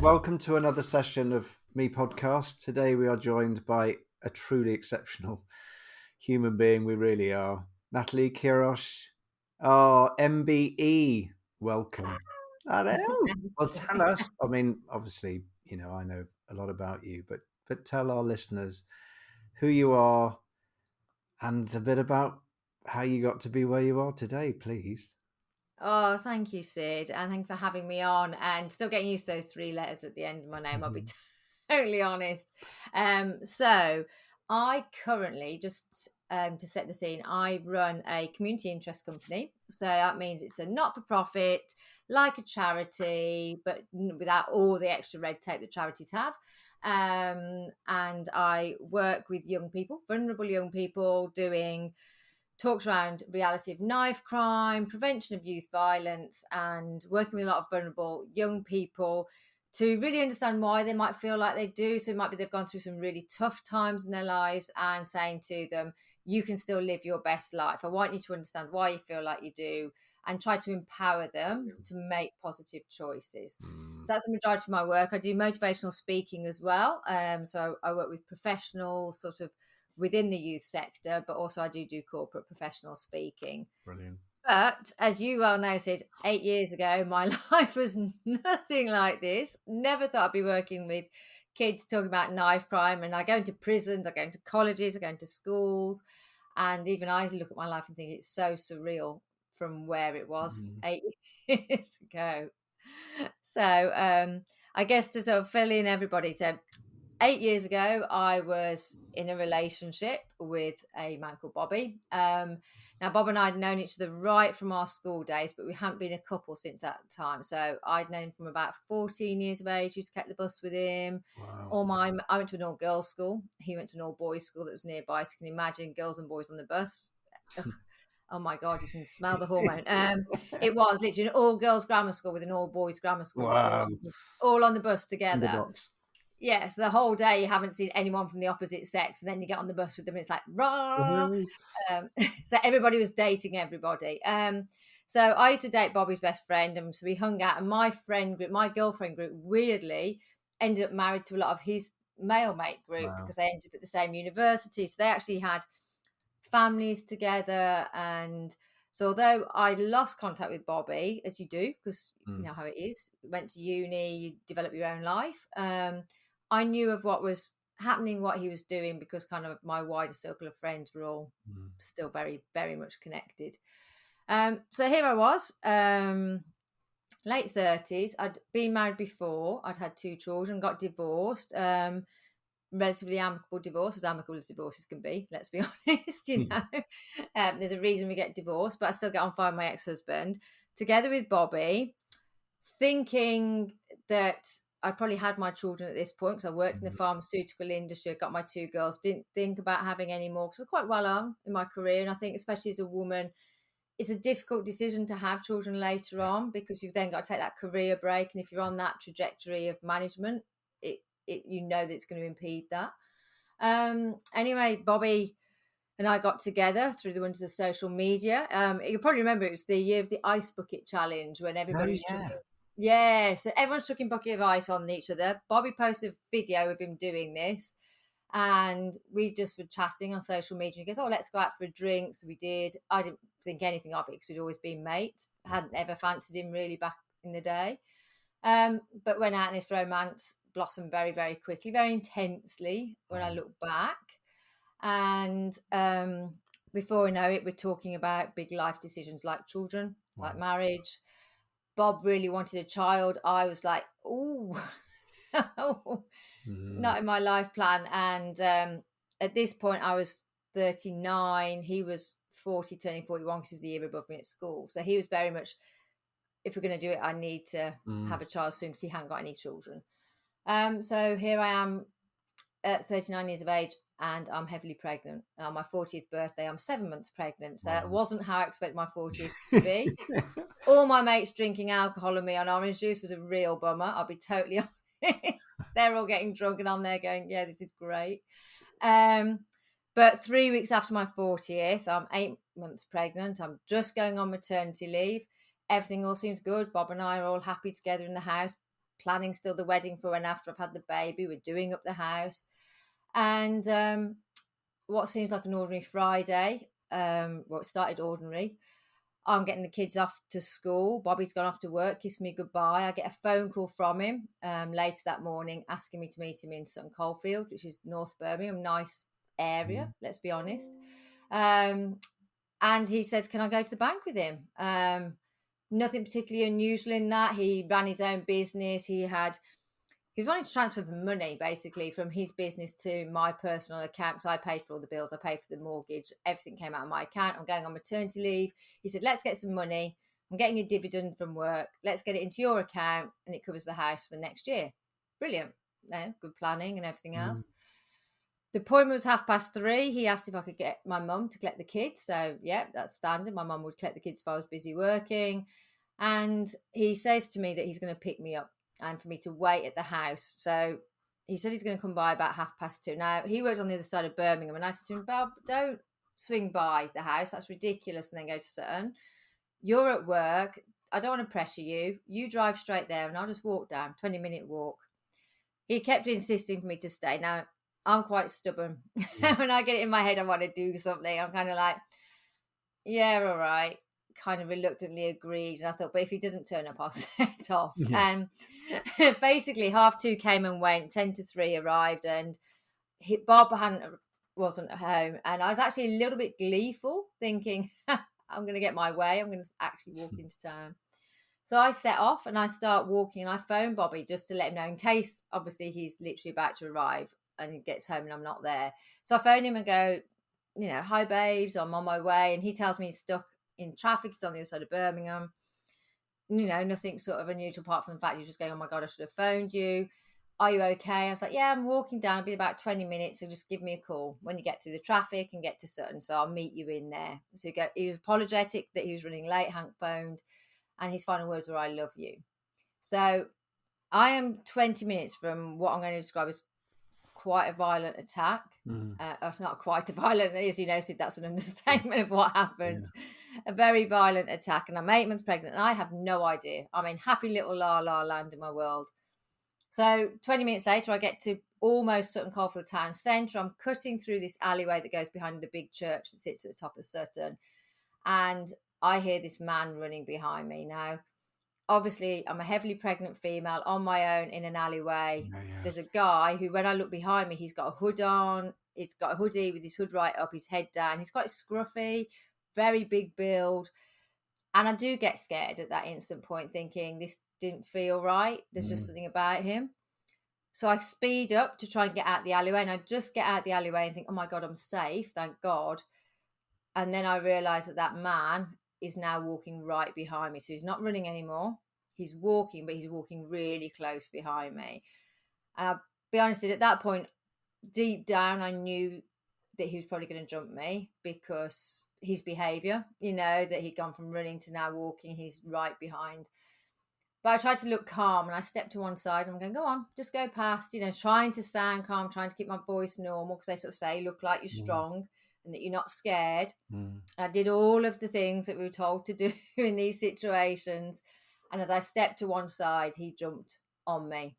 welcome to another session of Me Podcast. Today we are joined by a truly exceptional human being. We really are. Natalie Queiroz, our MBE. Welcome. I know. Well, tell us. I mean, obviously, I know a lot about you, but tell our listeners who you are and a bit about how you got to be where you are today, please. Oh, thank you, Sid, and thank you for having me on. And still getting used to those three letters at the end of my name. I'll be totally honest. So I currently just to set the scene, I run a community interest company. So that means it's a not-for-profit, like a charity, but without all the extra red tape that charities have. And I work with young people, vulnerable young people, doing talks around reality of knife crime, prevention of youth violence, and working with a lot of vulnerable young people to really understand why they might feel like they do. So it might be they've gone through some really tough times in their lives, and saying to them, you can still live your best life. I want you to understand why you feel like you do and try to empower them to make positive choices. So that's the majority of my work. I do motivational speaking as well. So I work with professionals sort of within the youth sector, but also I do corporate professional speaking. Brilliant. But as you well know, Sid, 8 years ago, my life was nothing like this. Never thought I'd be working with kids talking about knife crime. And I go into prisons, I go into colleges, I go into schools. And even I look at my life and think it's so surreal from where it was 8 years ago. So I guess to sort of fill in everybody, so 8 years ago, I was in a relationship with a man called Bobby. Now, Bob and I had known each other right from our school days, but we hadn't been a couple since that time. So I'd known him from about 14 years of age. Used to catch the bus with him. Wow. I went to an all-girls school. He went to an all-boys school that was nearby. So you can imagine girls and boys on the bus. Oh my God, you can smell the hormone. It was literally an all-girls grammar school with an all-boys grammar school. Wow. All on the bus together. Box. Yeah, so the whole day you haven't seen anyone from the opposite sex, and then you get on the bus with them and it's like, rah! So everybody was dating everybody. So I used to date Bobby's best friend, and so we hung out, and my girlfriend group, weirdly ended up married to a lot of his male mate group. Wow. Because they ended up at the same university. So they actually had families together. And so although I lost contact with Bobby, as you do, because you know how it is, went to uni, you develop your own life. I knew of what was happening, what he was doing, because kind of my wider circle of friends were all still very, very much connected. So here I was, late 30s. I'd been married before. I'd had 2 children, got divorced, relatively amicable divorce, as amicable as divorces can be, let's be honest, you know. There's a reason we get divorced, but I still get on fine with my ex-husband, together with Bobby, thinking that I probably had my children at this point because I worked in the pharmaceutical industry. I got my 2 girls, didn't think about having any more because I'm quite well on in my career. And I think especially as a woman, it's a difficult decision to have children later on because you've then got to take that career break. And if you're on that trajectory of management, you know that it's going to impede that. Anyway, Bobby and I got together through the wonders of social media. You probably remember it was the year of the ice bucket challenge when everybody was chucking. Yeah, so everyone's chucking bucket of ice on each other. Bobby posted a video of him doing this, and we just were chatting on social media. He goes, "Oh, let's go out for a drink." So we did. I didn't think anything of it because we'd always been mates. Hadn't ever fancied him really back in the day. But went out, and this romance blossomed very, very quickly, very intensely when I look back. And before I know it, we're talking about big life decisions like children, like marriage. Bob really wanted a child. I was like, oh, not in my life plan. And at this point, I was 39. He was 40, turning 41 because he was the year above me at school. So he was very much, if we're going to do it, I need to have a child soon because he hadn't got any children. So here I am at 39 years of age, and I'm heavily pregnant. On my 40th birthday, I'm 7 months pregnant. So that wasn't how I expected my 40th to be. All my mates drinking alcohol and me on orange juice was a real bummer. I'll be totally honest. They're all getting drunk and I'm there going, yeah, this is great. But 3 weeks after my 40th, I'm 8 months pregnant. I'm just going on maternity leave. Everything all seems good. Bob and I are all happy together in the house. planning still the wedding for when after I've had the baby. We're doing up the house. And what seems like an ordinary Friday, well, it started ordinary. I'm getting the kids off to school. Bobby's gone off to work, kissed me goodbye. I get a phone call from him later that morning asking me to meet him in Sutton Coldfield, which is North Birmingham, nice area, let's be honest. And he says, can I go to the bank with him? Nothing particularly unusual in that. He ran his own business. He was wanting to transfer money basically from his business to my personal account because I paid for all the bills. I paid for the mortgage. Everything came out of my account. I'm going on maternity leave. He said, let's get some money. I'm getting a dividend from work. Let's get it into your account and it covers the house for the next year. Brilliant. Good planning and everything else. The appointment was 3:30. He asked if I could get my mum to collect the kids. So, yeah, that's standard. My mum would collect the kids if I was busy working. And he says to me that he's going to pick me up and for me to wait at the house. So he said he's going to come by about 2:30. Now, he worked on the other side of Birmingham. And I said to him, Bob, don't swing by the house. That's ridiculous. And then go to Sutton. You're at work. I don't want to pressure you. You drive straight there and I'll just walk down. 20-minute walk. He kept insisting for me to stay. Now, I'm quite stubborn. When I get it in my head, I want to do something. I'm kind of like, yeah, all right. Kind of reluctantly agreed. And I thought, but if he doesn't turn up, I'll set off. And basically 2:30 came and went, 2:50 arrived, and Bob wasn't at home. And I was actually a little bit gleeful, thinking, I'm going to get my way. I'm going to actually walk into town. So I set off and I start walking and I phone Bobby just to let him know in case, obviously, he's literally about to arrive and he gets home and I'm not there. So I phone him and go, hi, babes, I'm on my way. And he tells me he's stuck in traffic. He's on the other side of Birmingham. Nothing sort of unusual apart from the fact you're just going, oh my God, I should have phoned you. Are you okay? I was like, yeah, I'm walking down. It'll be about 20 minutes. So just give me a call when you get through the traffic and get to Sutton. So I'll meet you in there. So he was apologetic that he was running late, Hank phoned. And his final words were, I love you. So I am 20 minutes from what I'm going to describe as quite a violent attack. Not quite a violent, as you know, Sid, that's an understatement of what happened. A very violent attack. And I'm 8 months pregnant and I have no idea. I'm in happy little la la land in my world. So 20 minutes later, I get to almost Sutton Coldfield town centre. I'm cutting through this alleyway that goes behind the big church that sits at the top of Sutton. And I hear this man running behind me. Now, obviously, I'm a heavily pregnant female on my own in an alleyway. There's a guy who, when I look behind me, he's got a hood on. He's got a hoodie with his hood right up, his head down. He's quite scruffy, very big build. And I do get scared at that instant point, thinking this didn't feel right. There's just something about him. So I speed up to try and get out the alleyway. And I just get out the alleyway and think, oh my God, I'm safe. Thank God. And then I realise that man is now walking right behind me. So he's not running anymore. He's walking, but he's walking really close behind me. And I'll be honest, at that point, deep down, I knew that he was probably going to jump me because his behaviour, that he'd gone from running to now walking, he's right behind. But I tried to look calm and I stepped to one side and I'm going, go on, just go past, trying to sound calm, trying to keep my voice normal because they sort of say, look like you're strong and that you're not scared. I did all of the things that we were told to do in these situations. And as I stepped to one side, he jumped on me.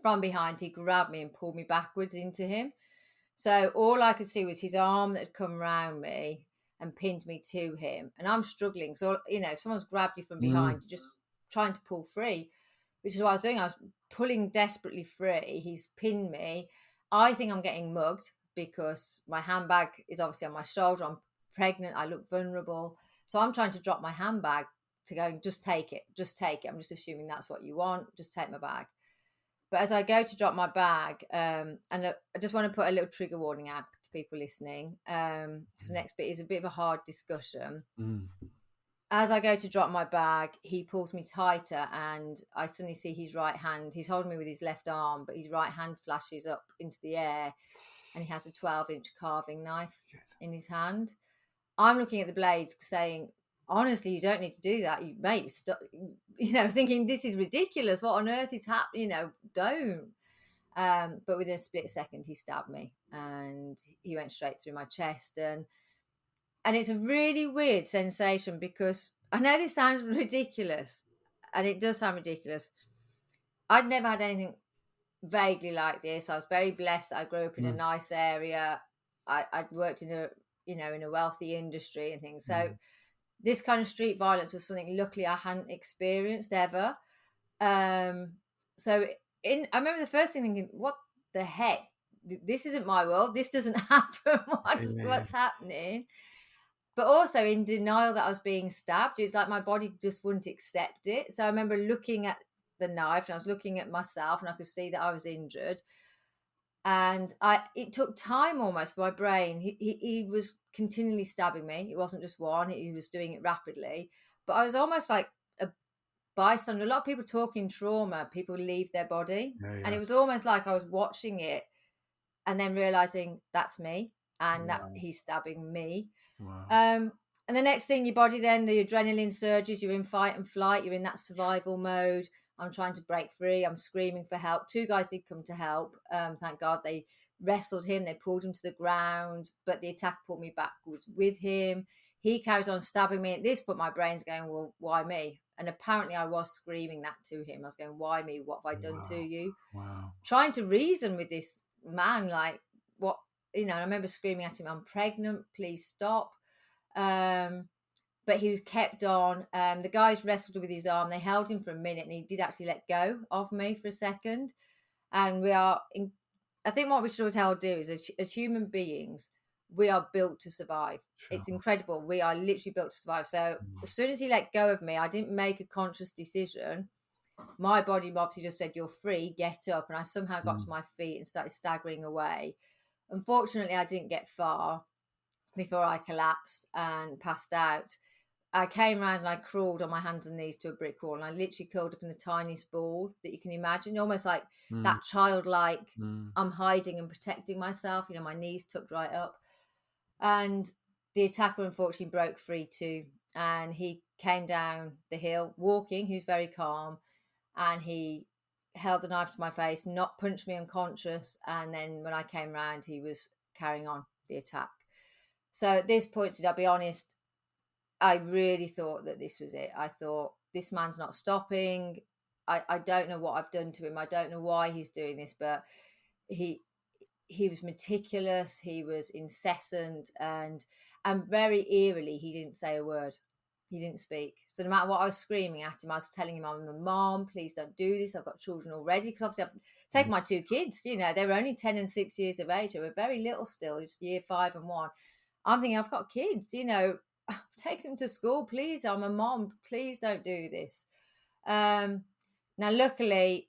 From behind, he grabbed me and pulled me backwards into him. So all I could see was his arm that had come round me and pinned me to him. And I'm struggling. So, if someone's grabbed you from behind, you're just trying to pull free, which is what I was doing. I was pulling desperately free. He's pinned me. I think I'm getting mugged because my handbag is obviously on my shoulder. I'm pregnant. I look vulnerable. So I'm trying to drop my handbag to go, just take it. Just take it. I'm just assuming that's what you want. Just take my bag. But as I go to drop my bag, and I just want to put a little trigger warning out to people listening, because the next bit is a bit of a hard discussion. As I go to drop my bag, he pulls me tighter and I suddenly see his right hand. He's holding me with his left arm, but his right hand flashes up into the air and he has a 12-inch carving knife in his hand. I'm looking at the blades saying, honestly, you don't need to do that. You mate, stop, thinking this is ridiculous. What on earth is happening? Don't. But within a split second, he stabbed me and he went straight through my chest. And it's a really weird sensation because I know this sounds ridiculous and it does sound ridiculous. I'd never had anything vaguely like this. I was very blessed that I grew up in a nice area. I'd worked in a, in a wealthy industry and things. So this kind of street violence was something luckily I hadn't experienced ever. So I remember the first thing thinking, what the heck? This isn't my world. This doesn't happen. What's happening? But also in denial that I was being stabbed. It's like my body just wouldn't accept it. So I remember looking at the knife and I was looking at myself and I could see that I was injured. And it took time almost for my brain. He was continually stabbing me. It wasn't just one. He was doing it rapidly. But I was almost like a bystander. A lot of people talk in trauma, people leave their body. And it was almost like I was watching it and then realizing that's me and that he's stabbing me. And the next thing, your body, then the adrenaline surges, you're in fight and flight, you're in that survival mode. I'm trying to break free, I'm screaming for help. 2 guys did come to help, thank God. They wrestled him, they pulled him to the ground, but the attacker pulled me backwards with him. He carries on stabbing me. At this point my brain's going, well, why me? And apparently I was screaming that to him. I was going, why me? What have I done to you? Trying to reason with this man, like, what, I remember screaming at him, I'm pregnant, please stop. But he kept on. The guys wrestled with his arm. They held him for a minute and he did actually let go of me for a second. And I think what we should all do is, as human beings, we are built to survive. It's incredible. We are literally built to survive. So as soon as he let go of me, I didn't make a conscious decision. My body obviously just said, you're free, get up. And I somehow got to my feet and started staggering away. Unfortunately, I didn't get far before I collapsed and passed out. I came around and I crawled on my hands and knees to a brick wall, and I literally curled up in the tiniest ball that you can imagine, almost like that childlike, I'm hiding and protecting myself, my knees tucked right up. And the attacker unfortunately broke free too, and he came down the hill walking. He was very calm, and he held the knife to my face, not punched me unconscious, and then when I came round, he was carrying on the attack. So at this point, I'll be honest, I really thought that this was it. I thought, this man's not stopping. I don't know what I've done to him. I don't know why he's doing this, but he was meticulous. He was incessant, and very eerily, he didn't say a word. He didn't speak. So no matter what I was screaming at him, I was telling him, I'm a mom, please don't do this. I've got children already. Because obviously I've taken my 2 kids, they were only 10 and 6 years of age. They were very little still, just year 5 and 1. I'm thinking, I've got kids, take them to school, please. I'm a mom, please don't do this. Now, luckily,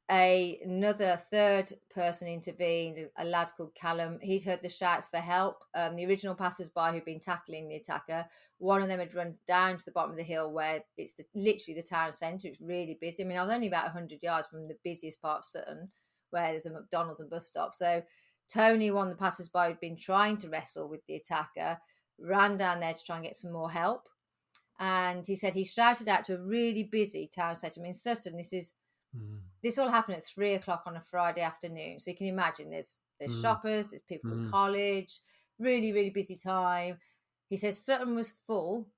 another third person intervened, a lad called Callum. He'd heard the shouts for help. The original passers-by who'd been tackling the attacker, one of them had run down to the bottom of the hill where it's literally the town centre. It's really busy. I mean, I was only about 100 yards from the busiest part of Sutton, where there's a McDonald's and bus stop. So Tony, one of the passers-by who'd been trying to wrestle with the attacker, ran down there to try and get some more help. And he said he shouted out to a really busy town centre. I mean, Sutton, this all happened at 3:00 on a Friday afternoon. So you can imagine there's shoppers, there's people from college, really, really busy time. He says Sutton was full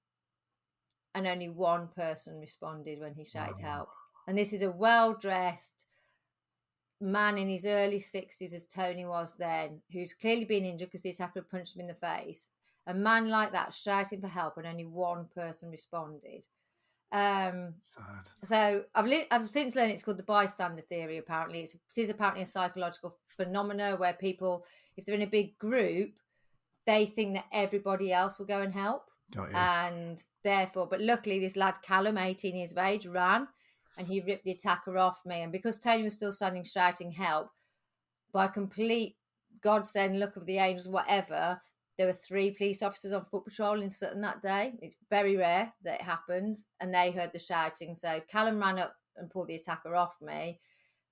and only one person responded when he shouted help. And this is a well-dressed man in his early 60s, as Tony was then, who's clearly been injured because the attacker punched him in the face. A man like that shouting for help and only one person responded. So I've since learned it's called the bystander theory. Apparently, it is apparently a psychological phenomena where people, if they're in a big group, they think that everybody else will go and help, and therefore. But luckily, this lad Callum, 18 years of age, ran and he ripped the attacker off me. And because Tony was still standing shouting help, by complete godsend, luck of the angels, whatever, there were 3 police officers on foot patrol in Sutton that day. It's very rare that it happens. And they heard the shouting. So Callum ran up and pulled the attacker off me.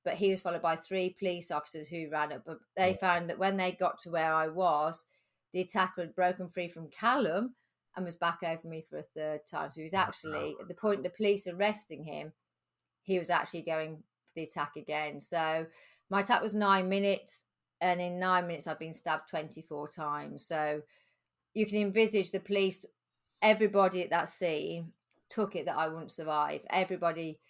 But he was followed by 3 police officers who ran up. But they found that when they got to where I was, the attacker had broken free from Callum and was back over me for a 3rd time. So he was actually, at the point the police arresting him, he was actually going for the attack again. So my attack was 9 minutes. And in 9 minutes, I've been stabbed 24 times. So you can envisage the police, everybody at that scene took it that I wouldn't survive. Everybody,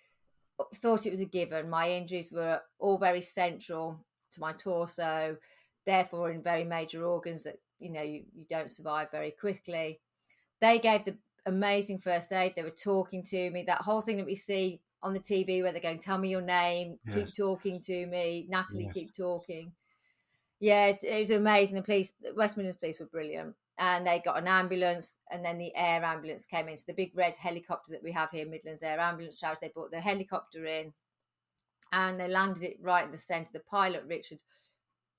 thought it was a given. My injuries were all very central to my torso, therefore in very major organs that, you don't survive very quickly. They gave the amazing first aid. They were talking to me. That whole thing that we see on the TV where they're going, tell me your name, keep talking to me, Natalie, keep talking. Yeah, it was amazing. The West Midlands police were brilliant. And they got an ambulance, and then the air ambulance came in. So the big red helicopter that we have here, Midlands Air Ambulance Service, they brought the helicopter in and they landed it right in the centre. The pilot, Richard,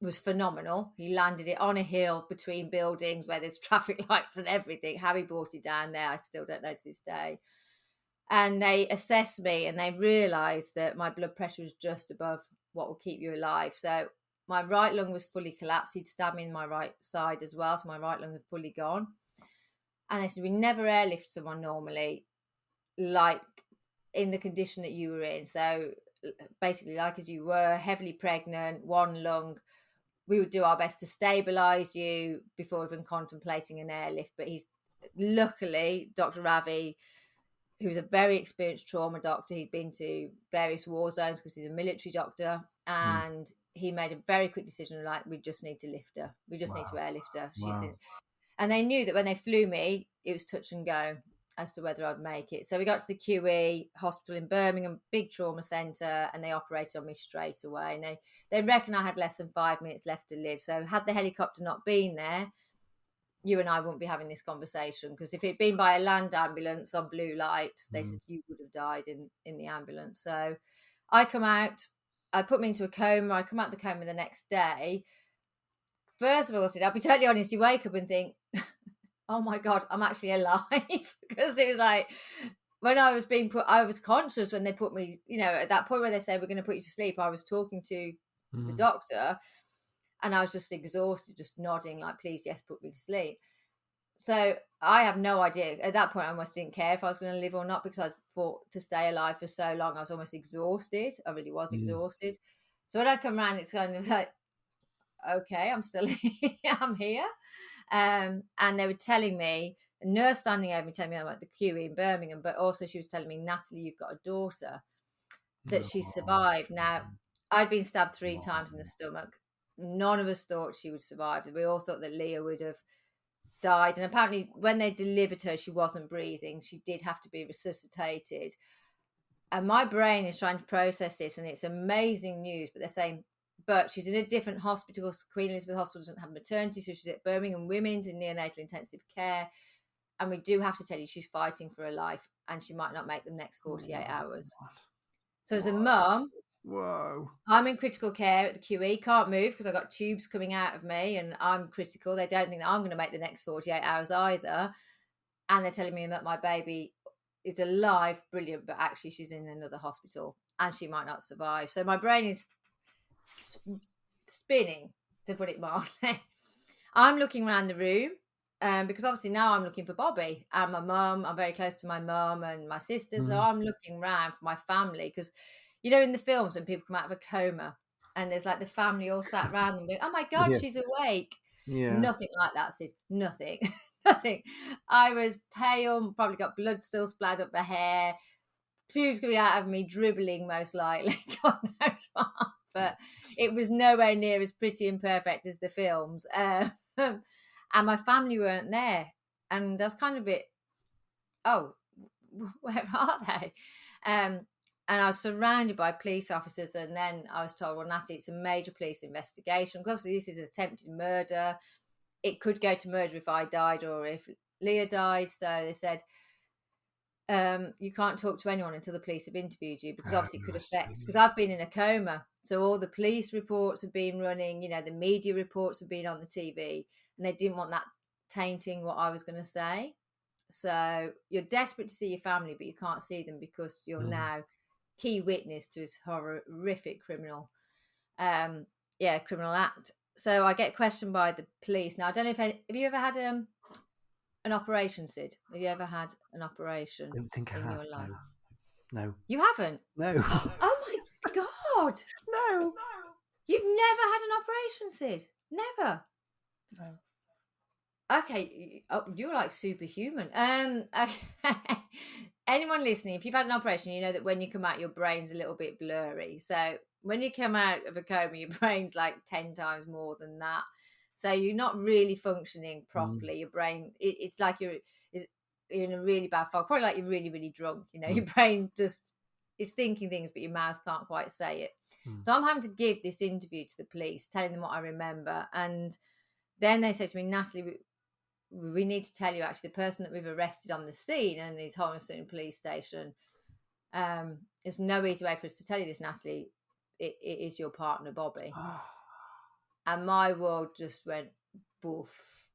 was phenomenal. He landed it on a hill between buildings where there's traffic lights and everything. How he brought it down there, I still don't know to this day. And they assessed me and they realised that my blood pressure was just above what will keep you alive. So my right lung was fully collapsed. He'd stabbed me in my right side as well. So my right lung had fully gone. And they said, we never airlift someone normally, like in the condition that you were in. So basically, like as you were, heavily pregnant, one lung. We would do our best to stabilise you before even contemplating an airlift. But luckily, Dr. Ravi, who's a very experienced trauma doctor, he'd been to various war zones because he's a military doctor, and he made a very quick decision, like, we just need to lift her. We just need to airlift her. And they knew that when they flew me, it was touch and go as to whether I'd make it. So we got to the QE hospital in Birmingham, big trauma centre, and they operated on me straight away. And they reckon I had less than 5 minutes left to live. So had the helicopter not been there, you and I wouldn't be having this conversation, because if it'd been by a land ambulance on blue lights, they said you would have died in the ambulance. So I come out, I put me into a coma. I come out the coma the next day. First of all, I'll be totally honest, you wake up and think, oh my God, I'm actually alive. Because it was like, when I was being put, I was conscious when they put me, at that point where they said, we're going to put you to sleep, I was talking to the doctor and I was just exhausted, just nodding like, please, yes, put me to sleep. So I have no idea. At that point, I almost didn't care if I was going to live or not, because I fought to stay alive for so long. I was almost exhausted. I really was exhausted. So when I come around, it's kind of like, okay, I'm still here. I'm here. And they were telling me, a nurse standing over me telling me about the QE in Birmingham, but also she was telling me, Natalie, you've got a daughter, that she survived. Now, I'd been stabbed 3 times in the stomach. None of us thought she would survive. We all thought that Leah would have died. And apparently when they delivered her, she wasn't breathing. She did have to be resuscitated. And my brain is trying to process this, and it's amazing news, but they're saying, but she's in a different hospital. Queen Elizabeth Hospital doesn't have maternity, so she's at Birmingham Women's in neonatal intensive care. And we do have to tell you she's fighting for her life, and she might not make the next 48 hours. So as a mum, I'm in critical care at the QE, can't move because I've got tubes coming out of me and I'm critical. They don't think that I'm going to make the next 48 hours either. And they're telling me that my baby is alive, brilliant, but actually she's in another hospital and she might not survive. So my brain is spinning, to put it mildly. I'm looking around the room because obviously now I'm looking for Bobby and my mum. I'm very close to my mum and my sister, so I'm looking around for my family, because in the films when people come out of a coma and there's like the family all sat around and go, oh my God, she's awake. Nothing like that, Sid. Nothing. Nothing. I was pale, probably got blood still splattered up my hair, pubes coming out of me, dribbling most likely, God knows what. But it was nowhere near as pretty and perfect as the films. And my family weren't there. And I was kind of a bit, oh, where are they? And I was surrounded by police officers. And then I was told, well, Natalie, it's a major police investigation. Because this is attempted murder. It could go to murder if I died or if Leah died. So they said, you can't talk to anyone until the police have interviewed you, because obviously it could affect, because I've been in a coma. So all the police reports have been running, the media reports have been on the TV, and they didn't want that tainting what I was going to say. So you're desperate to see your family, but you can't see them because you're now key witness to this horrific criminal act. So I get questioned by the police. Now, I don't know have you ever had an operation, Sid? Have you ever had an operation? I don't think I have. Your life? No. You haven't? No. Oh my God. No. You've never had an operation, Sid? Never? No. Okay. Oh, you're like superhuman. Okay. anyone listening, if you've had an operation, you know that when you come out, your brain's a little bit blurry. So when you come out of a coma, your brain's like 10 times more than that. So you're not really functioning Mm, properly. Your brain, it's like you're in a really bad fog, probably like you're really, really drunk. You know, mm, your brain just is thinking things, but your mouth can't quite say it. mm. So I'm having to give this interview to the police, telling them what I remember. And then they say to me, Natalie, we need to tell you actually the person that we've arrested on the scene and these Holmeston police station. There's no easy way for us to tell you this, Natalie. It is your partner, Bobby. And my world just went boof.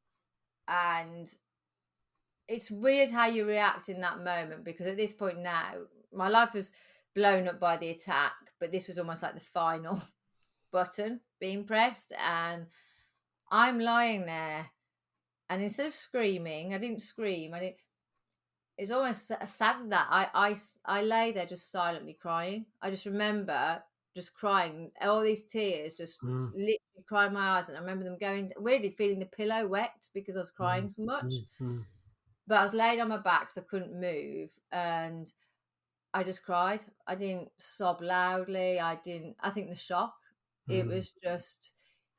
And it's weird how you react in that moment, because at this point now, my life was blown up by the attack, but this was almost like the final button being pressed. And I'm lying there, and instead of screaming, I didn't scream. It's almost sad that I lay there just silently crying. I just remember just crying, all these tears, just Mm, literally crying my eyes, and I remember them going, weirdly feeling the pillow wet because I was mm, crying so much. mm, mm. But I was laid on my back, so I couldn't move, and I just cried. I didn't sob loudly. I didn't. I think the shock. It Mm. was just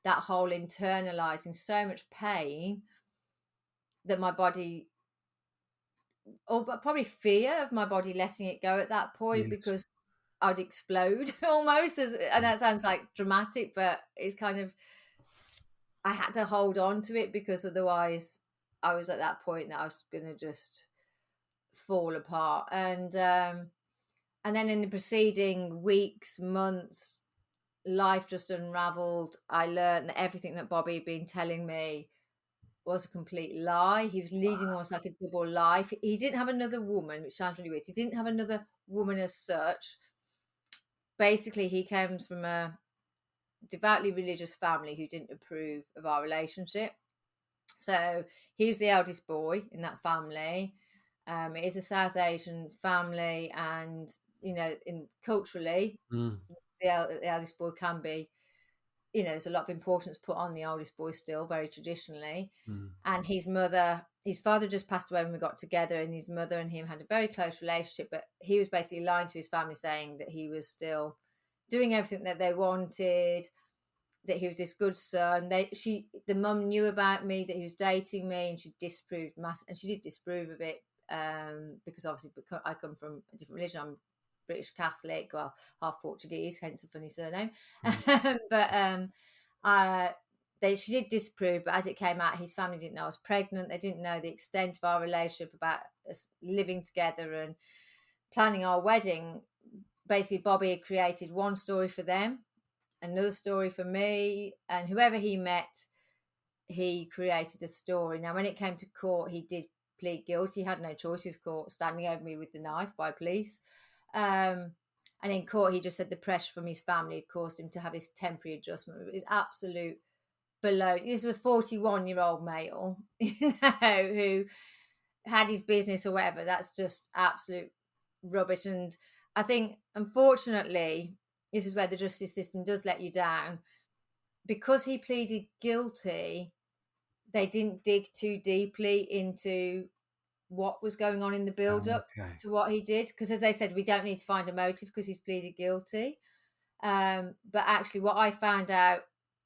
that whole internalizing so much pain that my body, or probably fear of my body letting it go at that point, Yes. because I'd explode almost. And Mm. that sounds like dramatic, but it's kind of, I had to hold on to it, because otherwise I was at that point that I was going to just fall apart. And then in the preceding weeks, months, life just unraveled. I learned that everything that Bobby had been telling me was a complete lie. He was leading almost like a double life. He didn't have another woman, which sounds really weird. He didn't have another woman as such. Basically, he comes from a devoutly religious family who didn't approve of our relationship. So he was the eldest boy in that family. It is a South Asian family, and culturally, Mm, the eldest boy can be, there's a lot of importance put on the oldest boy still, very traditionally. mm. And his father just passed away when we got together, and his mother and him had a very close relationship. But he was basically lying to his family, saying that he was still doing everything that they wanted, that he was this good son. The mum knew about me, that he was dating me, and she disproved and she did disprove of it, because obviously I come from a different religion. I'm British Catholic, well, half Portuguese, hence a funny surname. Mm. But she did disprove, but as it came out, his family didn't know I was pregnant. They didn't know the extent of our relationship, about us living together and planning our wedding. Basically, Bobby had created one story for them, another story for me, and whoever he met, he created a story. Now, when it came to court, he did plead guilty. He had no choice. He was caught standing over me with the knife by police. And in court, he just said the pressure from his family had caused him to have his temporary adjustment. It was absolute below. This was a 41-year-old male, who had his business or whatever. That's just absolute rubbish. And I think, unfortunately, this is where the justice system does let you down. Because he pleaded guilty, they didn't dig too deeply into what was going on in the build up Okay. to what he did. Because, as they said, we don't need to find a motive because he's pleaded guilty. But actually, what I found out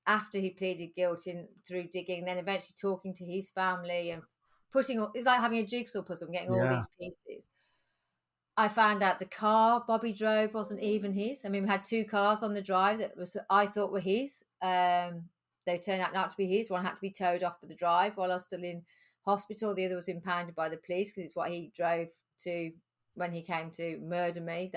after he pleaded guilty and through digging, then eventually talking to his family and it's like having a jigsaw puzzle and getting all Yeah. these pieces. I found out the car Bobby drove wasn't even his. I mean, we had two cars on the drive that I thought were his. They turned out not to be his. One had to be towed off to the drive while I was still in hospital. The other was impounded by the police because it's what he drove to when he came to murder me.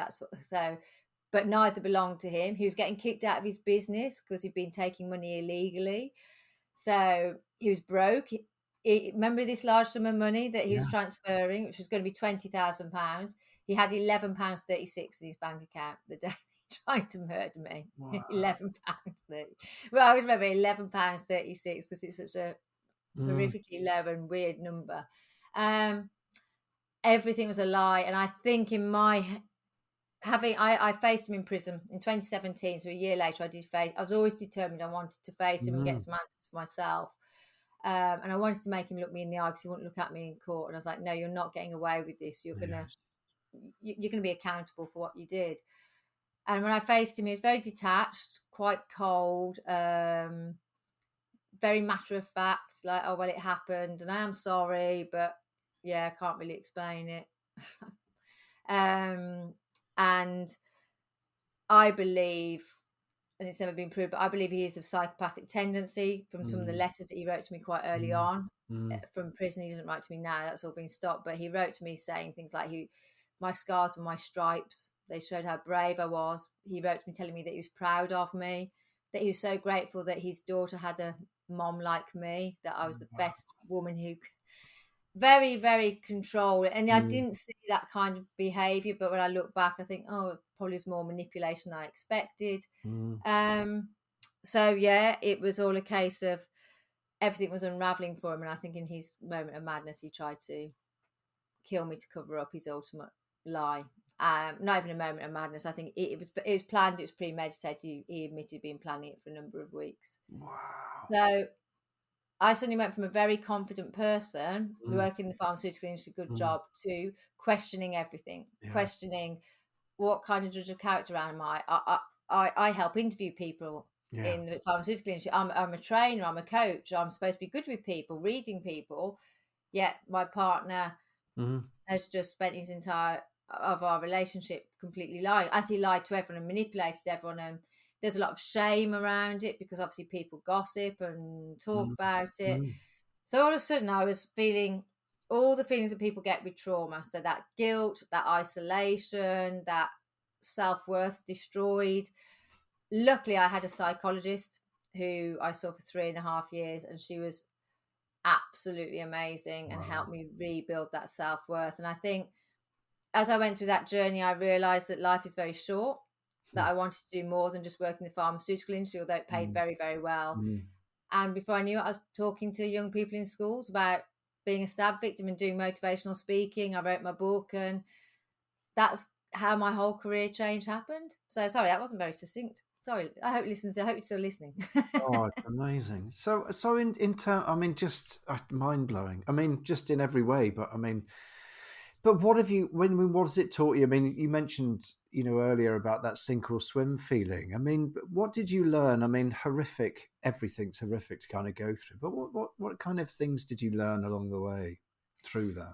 But neither belonged to him. He was getting kicked out of his business because he'd been taking money illegally. So he was broke. Remember this large sum of money that he was Yeah. transferring, which was going to be £20,000. He had £11.36 in his bank account the day they tried to murder me. Wow. £11.30. Well, I always remember £11.36 because it's such a Mm, horrifically low and weird number. Everything was a lie, and I think in my I faced him in prison in 2017. So a year later, I was always determined. I wanted to face him and get mm. some answers for myself. And I wanted to make him look me in the eye because he wouldn't look at me in court. And I was like, no, you're not getting away with this. You're going to Yes. you're going to be accountable for what you did. And when I faced him, he was very detached, quite cold, very matter of fact, like, oh, well, it happened and I am sorry, but yeah, I can't really explain it. And I believe, and it's never been proved, but I believe he is of psychopathic tendency from some of the letters that he wrote to me quite early on from prison. He doesn't write to me now, that's all been stopped, but he wrote to me saying things like, my scars were my stripes, they showed how brave I was. He wrote to me telling me that he was proud of me, that he was so grateful that his daughter had a mom like me, that I was the best woman who very, very controlled. And I didn't see that kind of behaviour, but when I look back, I think, oh, it probably was more manipulation than I expected. So yeah, it was all a case of everything was unravelling for him, and I think in his moment of madness, he tried to kill me to cover up his ultimate lie. Not even a moment of madness. I think it was planned. It was premeditated. He admitted being planning it for a number of weeks. Wow. So I suddenly went from a very confident person working in the pharmaceutical industry, good job, to questioning everything, questioning what kind of judge of character am I? I help interview people in the pharmaceutical industry. I'm a trainer, I'm a coach, I'm supposed to be good with people, reading people. Yet my partner has just spent his entire of our relationship completely lying, as he lied to everyone and manipulated everyone. And there's a lot of shame around it because obviously people gossip and talk about it. So all of a sudden I was feeling all the feelings that people get with trauma. So that guilt, that isolation, that self-worth destroyed. Luckily, I had a psychologist who I saw for 3.5 years, and she was absolutely amazing and helped me rebuild that self-worth. And I think as I went through that journey, I realized that life is very short, that I wanted to do more than just work in the pharmaceutical industry, although it paid very, very well. And before I knew it, I was talking to young people in schools about being a stab victim and doing motivational speaking. I wrote my book, and that's how my whole career change happened. So sorry, that wasn't very succinct. Sorry. I hope you're still listening. Oh, it's amazing. So in term, I mean, just mind blowing. I mean, just in every way. But I mean, but what have you? What has it taught you? I mean, you mentioned earlier about that sink or swim feeling. I mean, what did you learn? I mean, horrific. Everything's horrific to kind of go through. But what kind of things did you learn along the way through that?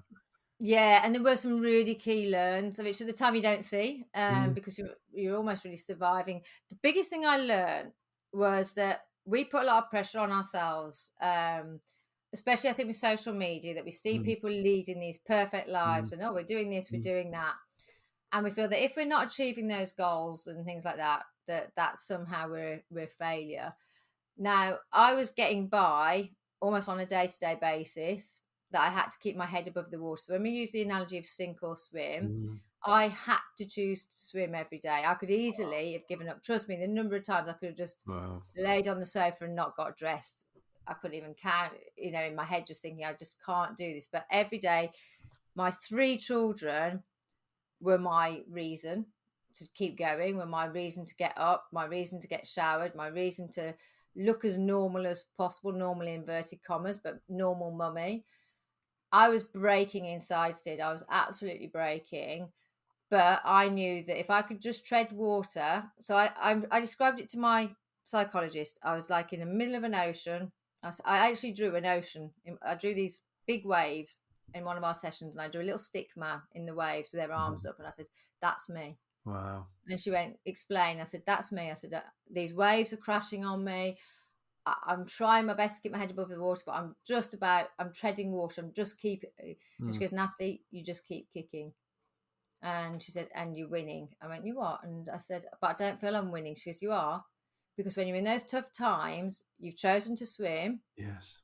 Yeah, and there were some really key learns, which at the time you don't see, because you're almost really surviving. The biggest thing I learned was that we put a lot of pressure on ourselves, especially I think with social media, that we see people leading these perfect lives and, oh, we're doing this, we're doing that. And we feel that if we're not achieving those goals and things like that, that somehow we're failure. Now, I was getting by almost on a day-to-day basis, that I had to keep my head above the water. So when we use the analogy of sink or swim, I had to choose to swim every day. I could easily have given up. Trust me, the number of times I could have just laid on the sofa and not got dressed. I couldn't even count, in my head, just thinking, I just can't do this. But every day, my 3 children were my reason to keep going, were my reason to get up, my reason to get showered, my reason to look as normal as possible, normally inverted commas, but normal mummy. I was breaking inside, Sid. I was absolutely breaking. But I knew that if I could just tread water, so I described it to my psychologist. I was like in the middle of an ocean. I actually drew an ocean. I drew these big waves in one of our sessions, and I drew a little stick man in the waves with their arms up. And I said, that's me. Wow. And she went, explain. I said, that's me. I said, these waves are crashing on me. I'm trying my best to keep my head above the water, but I'm treading water. I'm just keep. And she goes, Natalie, you just keep kicking. And she said, and you're winning. I went, you are? And I said, but I don't feel I'm winning. She goes, you are. Because when you're in those tough times, you've chosen to swim. Yes.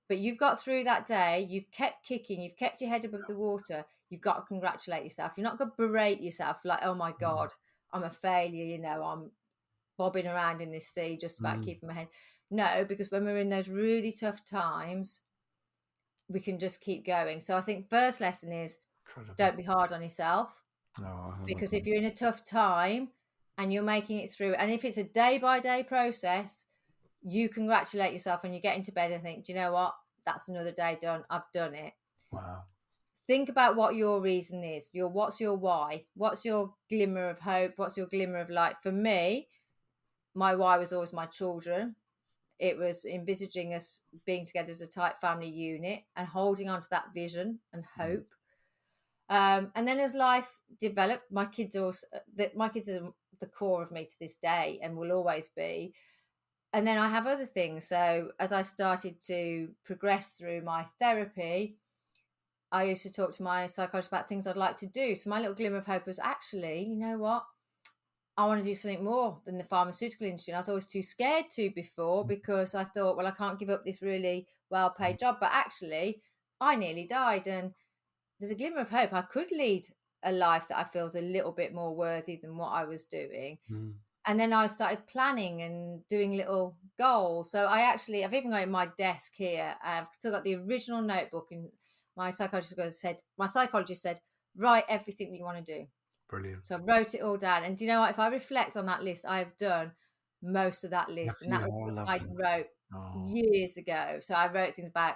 But you've got through that day. You've kept kicking. You've kept your head above the water. You've got to congratulate yourself. You're not going to berate yourself like, oh my God, I'm a failure. I'm bobbing around in this sea just about keeping my head. No, because when we're in those really tough times, we can just keep going. So I think first lesson is don't be hard on yourself. Because if you're in a tough time and you're making it through, and if it's a day-by-day process, you congratulate yourself when you get into bed and think, do you know what? That's another day done. I've done it. Wow. think about what your reason is. What's your why? What's your glimmer of hope? What's your glimmer of light? For me, my why was always my children. It was envisaging us being together as a tight family unit and holding on to that vision and hope. And then as life developed, my kids are the core of me to this day and will always be. And then I have other things. So as I started to progress through my therapy, I used to talk to my psychologist about things I'd like to do. So my little glimmer of hope was actually, you know what? I want to do something more than the pharmaceutical industry. And I was always too scared to before because I thought, well, I can't give up this really well-paid job. But actually, I nearly died. And there's a glimmer of hope. I could lead a life that I feel is a little bit more worthy than what I was doing. And then I started planning and doing little goals. So I've even got it in my desk here. I've still got the original notebook, and my psychologist said, write everything that you want to do. Brilliant. So I wrote it all down. And do you know what? If I reflect on that list, I have done most of that list. And that was what I wrote years ago. So I wrote things about,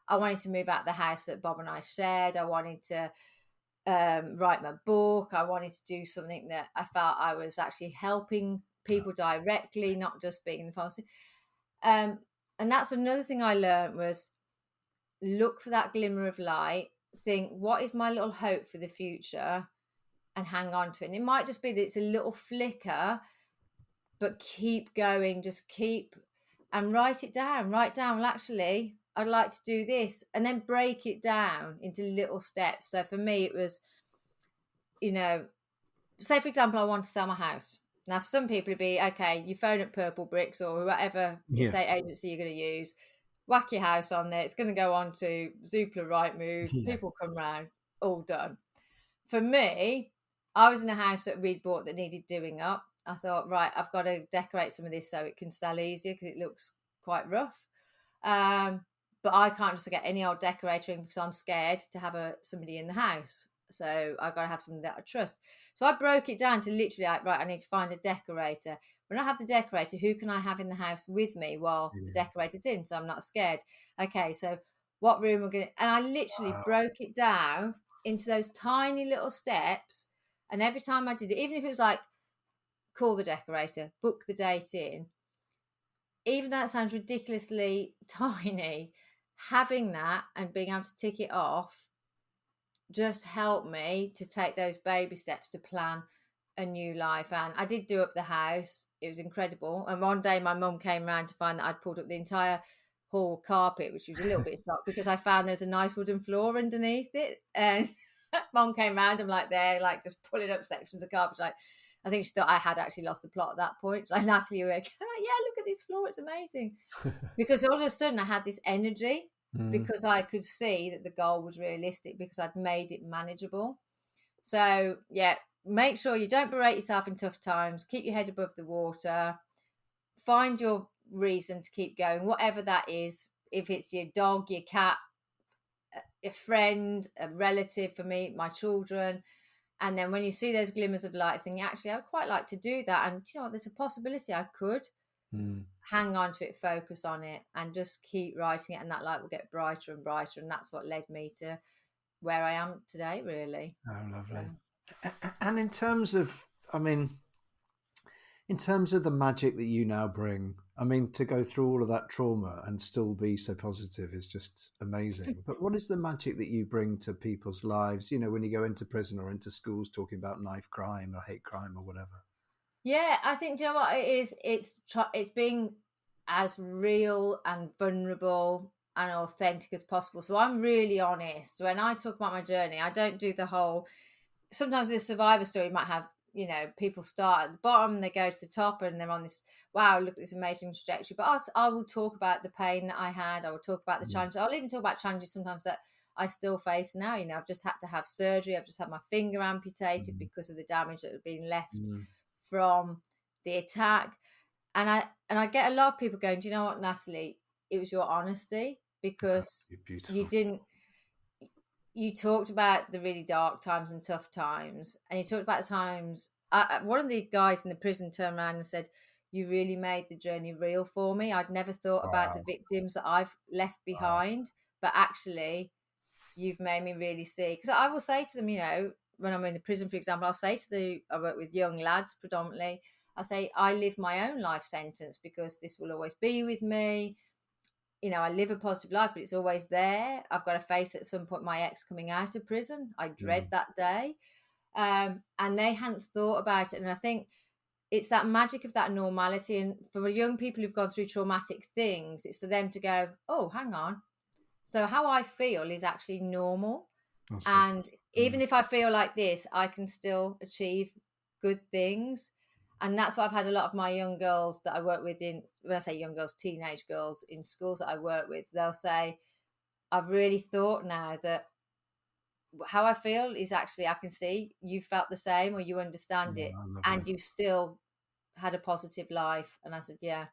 I wanted to move out the house that Bob and I shared. I wanted to write my book. I wanted to do something that I felt I was actually helping people directly, not just being in the pharmacy. And that's another thing I learned was look for that glimmer of light. Think, what is my little hope for the future? And hang on to it. And it might just be that it's a little flicker, but keep going, just keep and write it down. Write down, well, actually, I'd like to do this, and then break it down into little steps. So for me, it was, say, for example, I want to sell my house. Now, for some people, it'd be, okay, you phone up Purple Bricks or whatever estate agency you're going to use, whack your house on there. It's going to go on to Zoopla, Rightmove. People come round, all done. For me, I was in a house that we'd bought that needed doing up. I thought, right, I've got to decorate some of this so it can sell easier because it looks quite rough. But I can't just get any old decorating because I'm scared to have somebody in the house. So I've got to have somebody that I trust. So I broke it down to literally, right, I need to find a decorator. When I have the decorator, who can I have in the house with me while the decorator's in so I'm not scared? Okay, so what room we're going to... And I literally broke it down into those tiny little steps. And every time I did it, even if it was like, call the decorator, book the date in, even that sounds ridiculously tiny, having that and being able to tick it off just helped me to take those baby steps to plan a new life. And I did do up the house. It was incredible. And one day my mum came around to find that I'd pulled up the entire hall carpet, which was a little bit shocked because I found there's a nice wooden floor underneath it. And Mum came round, I'm like there, like just pulling up sections of carpet. Like, I think she thought I had actually lost the plot at that point. She's like, Natalie, you're okay. I'm like, yeah, look at this floor, it's amazing. Because all of a sudden I had this energy because I could see that the goal was realistic because I'd made it manageable. So yeah, make sure you don't berate yourself in tough times. Keep your head above the water. Find your reason to keep going, whatever that is. If it's your dog, your cat, a friend, a relative, for me, my children. And then when you see those glimmers of light, think, actually, I'd quite like to do that. And you know what, there's a possibility I could hang on to it, focus on it, and just keep writing it. And that light will get brighter and brighter. And that's what led me to where I am today, really. Oh, lovely. So. And in terms of the magic that you now bring, I mean, to go through all of that trauma and still be so positive is just amazing. But what is the magic that you bring to people's lives, you know, when you go into prison or into schools talking about knife crime or hate crime or whatever? Yeah, I think, do you know what it is? It's being as real and vulnerable and authentic as possible. So I'm really honest. When I talk about my journey, I don't do the whole... Sometimes with a survivor story, you might have, you know, people start at the bottom, they go to the top, and they're on this, wow, look at this amazing trajectory. But I will talk about the pain that I had. I will talk about the challenges. I'll even talk about challenges sometimes that I still face now. You know, I've just had to have surgery. I've just had my finger amputated because of the damage that had been left from the attack. And I get a lot of people going, do you know what, Natalie? It was your honesty, because you talked about the really dark times and tough times, and you talked about the times. One of the guys in the prison turned around and said, you really made the journey real for me. I'd never thought about the victims that I've left behind, but actually you've made me really see. Because I will say to them, you know, when I'm in the prison, for example, I'll say to I work with young lads predominantly, I say, I live my own life sentence because this will always be with me. You know, I live a positive life, but it's always there. I've got to face at some point my ex coming out of prison. I dread that day. And they hadn't thought about it. And I think it's that magic of that normality. And for young people who've gone through traumatic things, it's for them to go, oh, hang on. So how I feel is actually normal. And even if I feel like this, I can still achieve good things. And that's what I've had a lot of my young girls that I work with when I say young girls, teenage girls in schools that I work with, they'll say, I've really thought now that how I feel is actually, I can see you felt the same or you understand it and you still had a positive life. And I said, yeah,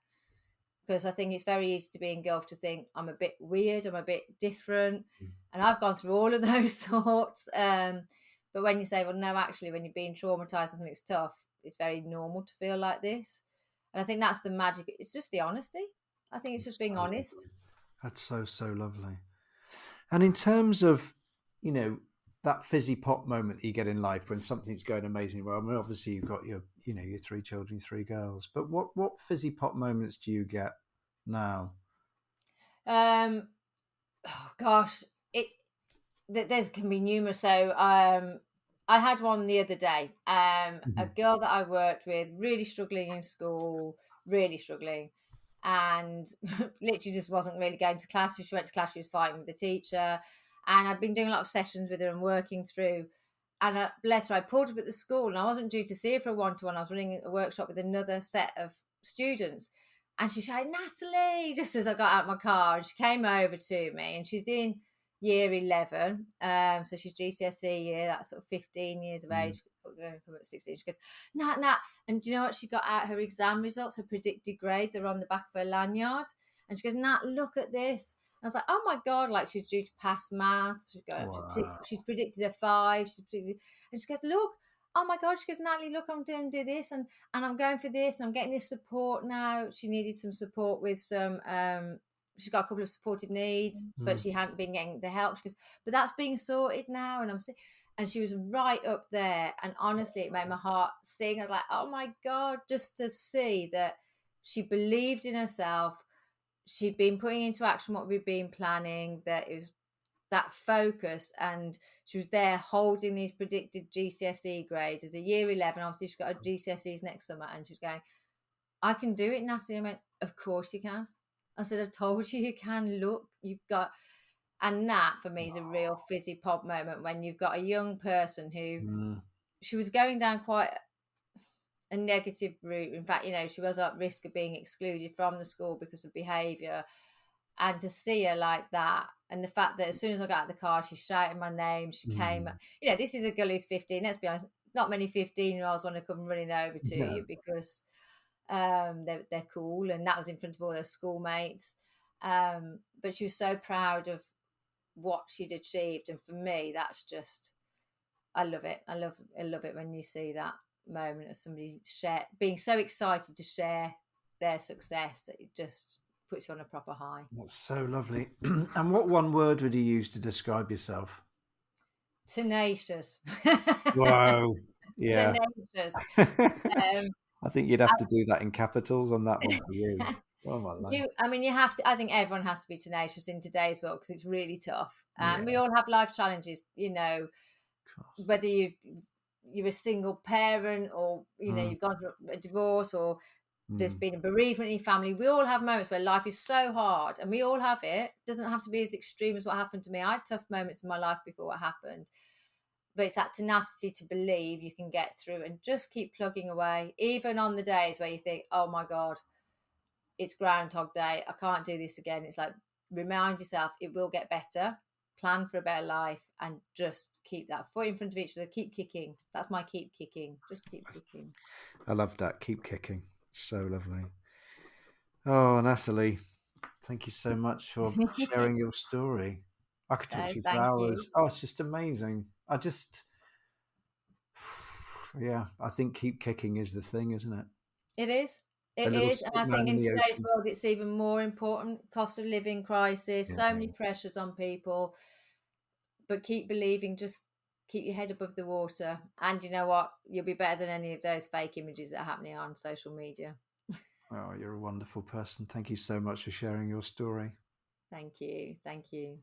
because I think it's very easy to be engulfed to think I'm a bit weird, I'm a bit different. And I've gone through all of those thoughts. But when you say, well, no, actually, when you're being traumatized or something's tough, it's very normal to feel like this. And I think that's the magic. It's just the honesty. I think it's just being honest. That's so lovely. And in terms of, you know, that fizzy pop moment that you get in life when something's going amazingly well. I mean, obviously you've got your 3 children, 3 girls, but what fizzy pop moments do you get now? Oh gosh, there can be numerous. So I had one the other day. A girl that I worked with, really struggling in school, really struggling, and literally just wasn't really going to class. She went to class, she was fighting with the teacher, and I'd been doing a lot of sessions with her and working through. And bless her, I pulled up at the school, and I wasn't due to see her for a one-to-one. I was running a workshop with another set of students, and she shouted, Natalie, just as I got out of my car, and she came over to me, and she's in year 11, so she's GCSE year, that's sort of 15 years of age, going from 16. She goes, Nat, and do you know what? She got out her exam results, her predicted grades are on the back of her lanyard, and she goes, Nat, look at this. I was like, oh my god, like she's due to pass maths. She's predicted a 5. And she goes, look, oh my god. She goes, Natalie, look, I'm doing this, and I'm going for this, and I'm getting this support now. She needed some support with some she's got a couple of supportive needs, but she hadn't been getting the help. She goes, but that's being sorted now. And she was right up there. And honestly, it made my heart sing. I was like, oh my God, just to see that she believed in herself. She'd been putting into action what we'd been planning, that it was that focus. And she was there holding these predicted GCSE grades as a year 11. Obviously, she's got her GCSEs next summer. And she was going, I can do it, Natalie. I went, of course you can. I said, I told you can. Look, you've got, and that for me is a real fizzy pop moment when you've got a young person who she was going down quite a negative route. In fact, she was at risk of being excluded from the school because of behaviour. And to see her like that, and the fact that as soon as I got out of the car, she shouted my name. She came, this is a girl who's 15. Let's be honest, not many 15-year-olds want to come running over to you because they're cool, and that was in front of all their schoolmates. But she was so proud of what she'd achieved, and for me, that's just, I love it. I love it when you see that moment of somebody being so excited to share their success that it just puts you on a proper high. That's so lovely. And what one word would you use to describe yourself? Tenacious. Wow. Yeah. Tenacious. I think you'd have to do that in capitals on that one for you. Oh my life. You have to. I think everyone has to be tenacious in today's world because it's really tough. We all have life challenges. Whether you're a single parent or you've gone through a divorce or there's been a bereavement in your family. We all have moments where life is so hard, and we all have it. It doesn't have to be as extreme as what happened to me. I had tough moments in my life before what happened. But it's that tenacity to believe you can get through and just keep plugging away, even on the days where you think, oh my God, it's Groundhog Day, I can't do this again. It's like, remind yourself it will get better, plan for a better life, and just keep that foot in front of each other. Keep kicking. That's my keep kicking. Just keep kicking. I love that. Keep kicking. So lovely. Oh, Natalie, thank you so much for sharing your story. I could talk to you for hours. Oh, it's just amazing. I think keep kicking is the thing, isn't it? It is. It is. And I think in today's world, it's even more important. Cost of living crisis, so many pressures on people. but keep believing. Just keep your head above the water, and you know what? You'll be better than any of those fake images that are happening on social media. Oh, you're a wonderful person. Thank you so much for sharing your story. Thank you. Thank you.